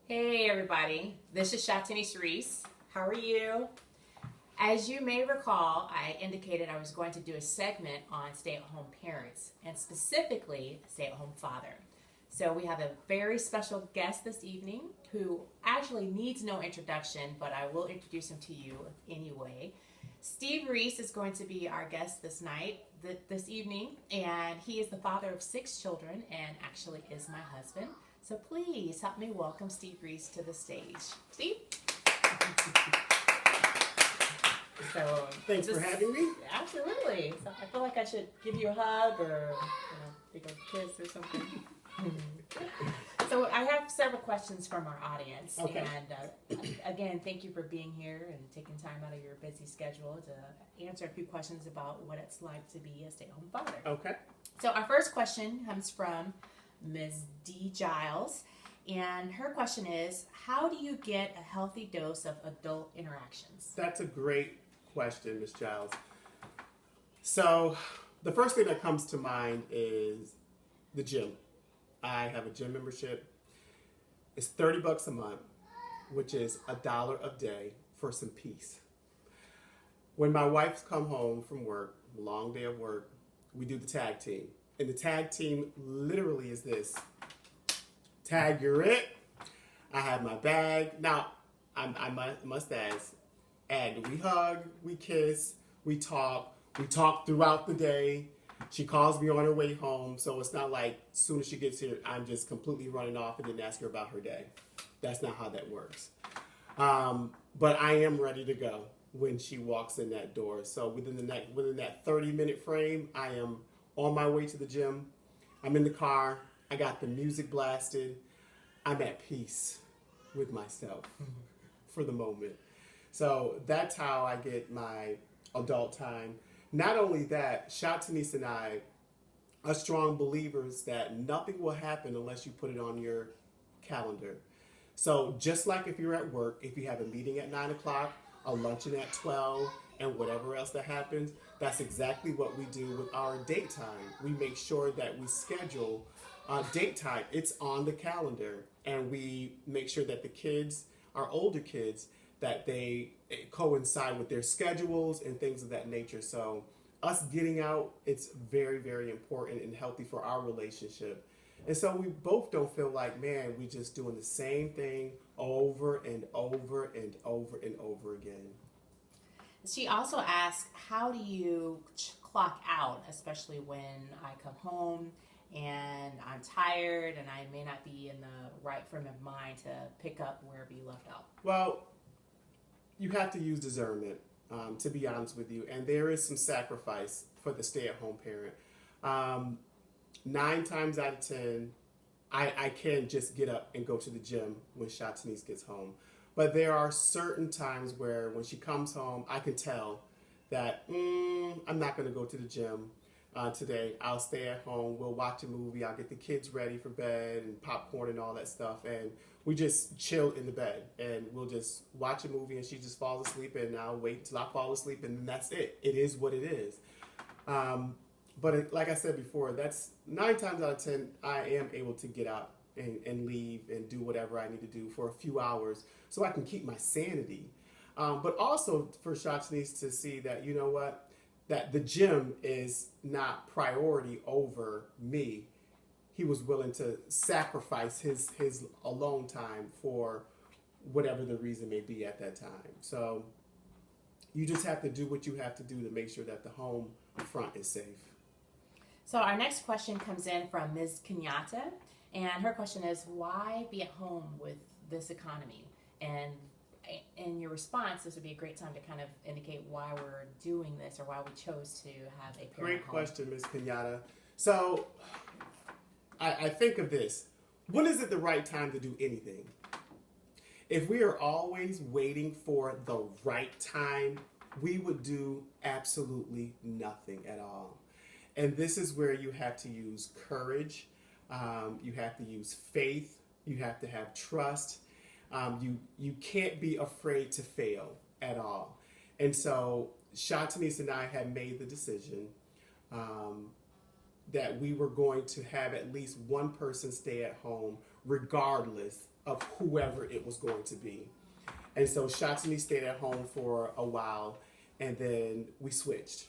Hey everybody, this is Shatini Reese. How are you? As you may recall, I indicated I was going to do a segment on stay-at-home parents and specifically a stay-at-home father. So we have a very special guest this evening who actually needs no introduction, but I will introduce him to you anyway. Steve Reese is going to be our guest this evening, and he is the father of 6 children and actually is my husband. So please help me welcome Steve Reese to the stage. Steve? So Thanks for having me. Absolutely. So I feel like I should give you a hug or take a kiss or something. So I have several questions from our audience. Okay. And again, thank you for being here and taking time out of your busy schedule to answer a few questions about what it's like to be a stay-at-home father. Okay. So our first question comes from Ms. D. Giles, and her question is, how do you get a healthy dose of adult interactions? That's a great question, Ms. Giles. So the first thing that comes to mind is the gym. I have a gym membership. It's $30 a month, which is $1 a day for some peace. When my wife's come home from work, long day of work, we do the tag team. And the tag team literally is this. Tag, you're it. I have my bag. Now, I must add, we hug, we kiss, we talk throughout the day. She calls me on her way home, so it's not like as soon as she gets here, I'm just completely running off and then ask her about her day. That's not how that works. But I am ready to go when she walks in that door. So within that 30-minute frame, I am on my way to the gym. I'm in the car. I got the music blasted. I'm at peace with myself for the moment. So that's how I get my adult time. Not only that, Shatanice and I are strong believers that nothing will happen unless you put it on your calendar. So just like if you're at work, if you have a meeting at 9 o'clock, a luncheon at 12, and whatever else that happens, that's exactly what we do with our date time. We make sure that we schedule date time. It's on the calendar, and we make sure that the kids, our older kids, that they coincide with their schedules and things of that nature. So us getting out, it's very, very important and healthy for our relationship. And so we both don't feel like, man, we just doing the same thing over and over and over and over again. She also asked, how do you clock out, especially when I come home and I'm tired and I may not be in the right frame of mind to pick up wherever you left off? Well, you have to use discernment, to be honest with you. And there is some sacrifice for the stay-at-home parent. 9 times out of 10, I can just get up and go to the gym when Shatanice gets home. But there are certain times where when she comes home, I can tell that I'm not going to go to the gym today. I'll stay at home. We'll watch a movie. I'll get the kids ready for bed and popcorn and all that stuff. And we just chill in the bed. And we'll just watch a movie and she just falls asleep. And I'll wait until I fall asleep. And then that's it. It is what it is. But like I said before, that's 9 times out of 10, I am able to get out and leave and do whatever I need to do for a few hours so I can keep my sanity. But also for Shatanice to see that, you know what, that the gym is not priority over me. He was willing to sacrifice his alone time for whatever the reason may be at that time. So you just have to do what you have to do to make sure that the home front is safe. So our next question comes in from Ms. Kenyatta, and her question is, why be at home with this economy? And in your response, this would be a great time to kind of indicate why we're doing this or why we chose to have a parent Great home. question, Ms. Kenyatta. So I think of this. When is it the right time to do anything? If we are always waiting for the right time, we would do absolutely nothing at all. And this is where you have to use courage. You have to use faith. You have to have trust. You can't be afraid to fail at all. And so Shatanice and I had made the decision that we were going to have at least one person stay at home regardless of whoever it was going to be. And so Shatini stayed at home for a while, and then we switched.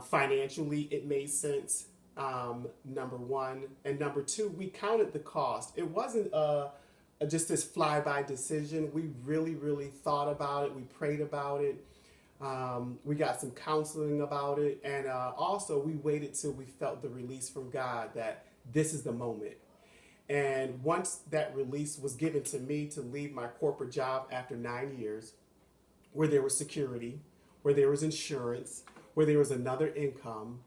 Financially, it made sense, number one. And number two, we counted the cost. It wasn't just this fly-by decision. We really, really thought about it. We prayed about it. We got some counseling about it. And also, we waited till we felt the release from God that this is the moment. And once that release was given to me to leave my corporate job after 9 years, where there was security, where there was insurance, where there was another income.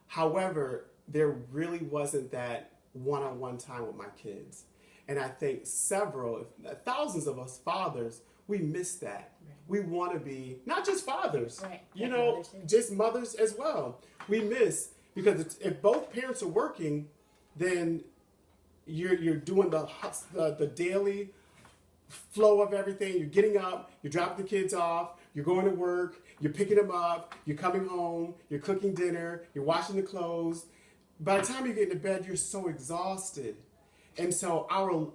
However, there really wasn't that one-on-one time with my kids. And I think thousands of us fathers, we miss that. Right. We want to be not just fathers, right. You know, just mothers as well. We miss, because if both parents are working, then you're doing the daily flow of everything. You're getting up, you're dropping the kids off, you're going to work, you're picking them up, you're coming home, you're cooking dinner, you're washing the clothes. By the time you get into bed, you're so exhausted. And so our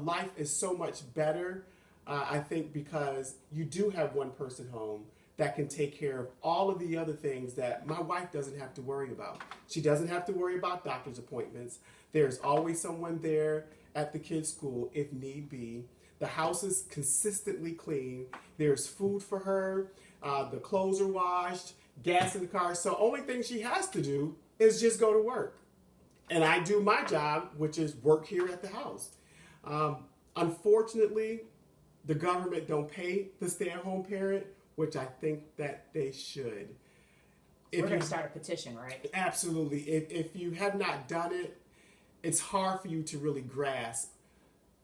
life is so much better, I think, because you do have one person home that can take care of all of the other things that my wife doesn't have to worry about. She doesn't have to worry about doctor's appointments. There's always someone there at the kids' school if need be. The house is consistently clean. There's food for her. The clothes are washed, gas in the car. So only thing she has to do is just go to work. And I do my job, which is work here at the house. Unfortunately, the government don't pay the stay-at-home parent, which I think that they should. We're going to start a petition, right? Absolutely. If you have not done it, it's hard for you to really grasp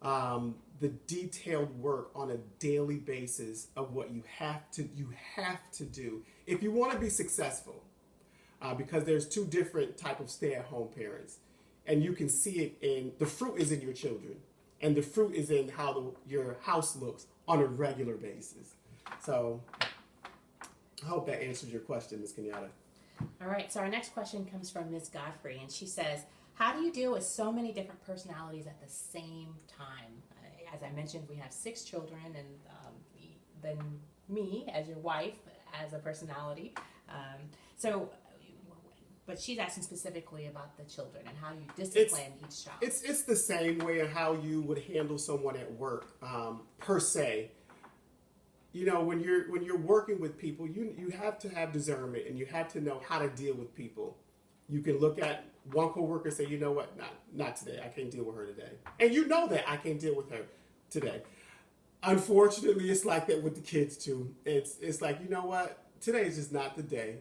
the detailed work on a daily basis of what you have to do if you want to be successful. Because there's two different type of stay-at-home parents, and you can see it in the fruit is in your children, and the fruit is in how your house looks on a regular basis. So I hope that answers your question, Ms. Kenyatta. All right, so our next question comes from Ms. Godfrey, and she says, how do you deal with so many different personalities at the same time? As I mentioned, we have 6 children, and then me as your wife as a personality. But she's asking specifically about the children and how you discipline each child. It's the same way of how you would handle someone at work, per se. You know, when you're working with people, you have to have discernment, and you have to know how to deal with people. You can look at one coworker and say, you know what, not today. I can't deal with her today. And you know that I can't deal with her today. Unfortunately, it's like that with the kids too. It's like, you know what? Today is just not the day.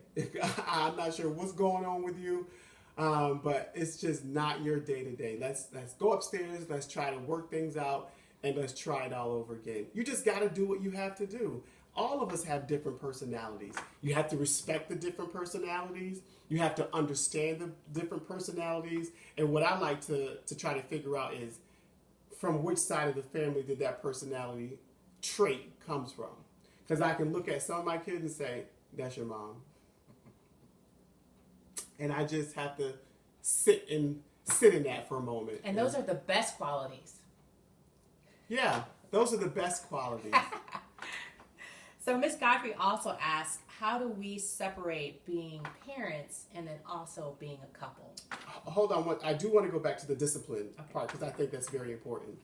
I'm not sure what's going on with you, but it's just not your day to day. Let's go upstairs. Let's try to work things out, and let's try it all over again. You just got to do what you have to do. All of us have different personalities. You have to respect the different personalities. You have to understand the different personalities. And what I like to try to figure out is from which side of the family did that personality trait comes from. Because I can look at some of my kids and say, that's your mom. And I just have to sit in that for a moment. And those are the best qualities. Yeah, those are the best qualities. So Ms. Godfrey also asked, how do we separate being parents and then also being a couple? Hold on, I do want to go back to the discipline part, because I think that's very important.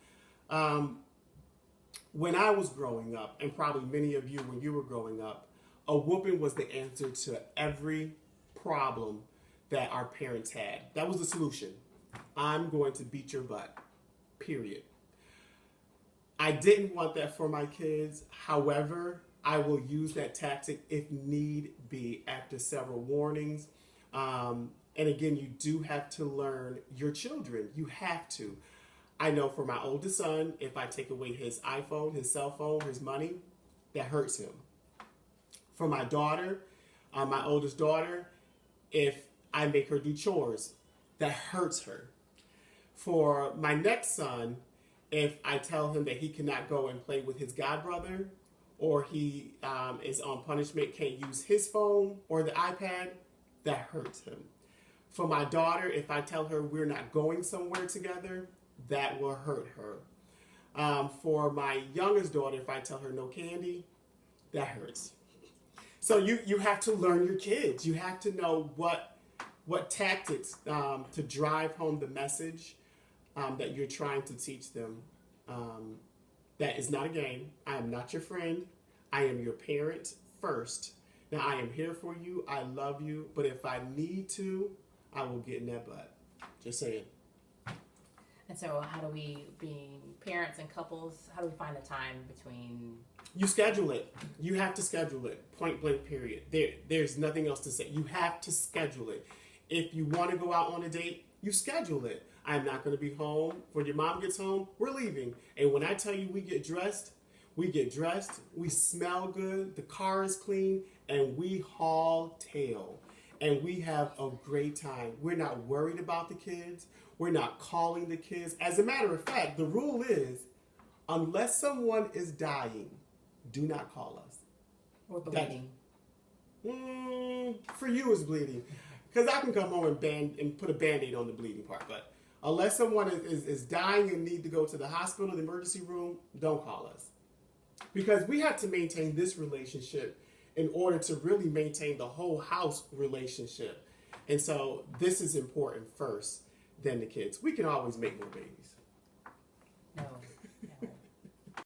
When I was growing up, and probably many of you when you were growing up, a whooping was the answer to every problem that our parents had. That was the solution. I'm going to beat your butt, period. I didn't want that for my kids. However, I will use that tactic if need be after several warnings. And again, you do have to learn your children. You have to. I know for my oldest son, if I take away his iPhone, his cell phone, his money, that hurts him. For my daughter, my oldest daughter, if I make her do chores, that hurts her. For my next son, if I tell him that he cannot go and play with his godbrother, or he is on punishment, can't use his phone or the iPad, that hurts him. For my daughter, if I tell her we're not going somewhere together, that will hurt her. For my youngest daughter, if I tell her no candy, that hurts. So you have to learn your kids. You have to know what tactics to drive home the message that you're trying to teach them. That is not a game. I am not your friend. I am your parent first. Now, I am here for you. I love you. But if I need to, I will get in that butt. Just saying. And so how do we, being parents and couples, how do we find the time between... You schedule it. You have to schedule it. Point blank, period. There's nothing else to say. You have to schedule it. If you want to go out on a date, you schedule it. I'm not going to be home. When your mom gets home, we're leaving. And when I tell you we get dressed, we smell good, the car is clean, and we haul tail. And we have a great time. We're not worried about the kids. We're not calling the kids. As a matter of fact, the rule is, unless someone is dying, do not call us. Or bleeding. For you, it's bleeding. Because I can come home and put a Band-Aid on the bleeding part. But unless someone is dying and need to go to the hospital, the emergency room, don't call us. Because we have to maintain this relationship in order to really maintain the whole house relationship. And so this is important first than the kids. We can always make more babies.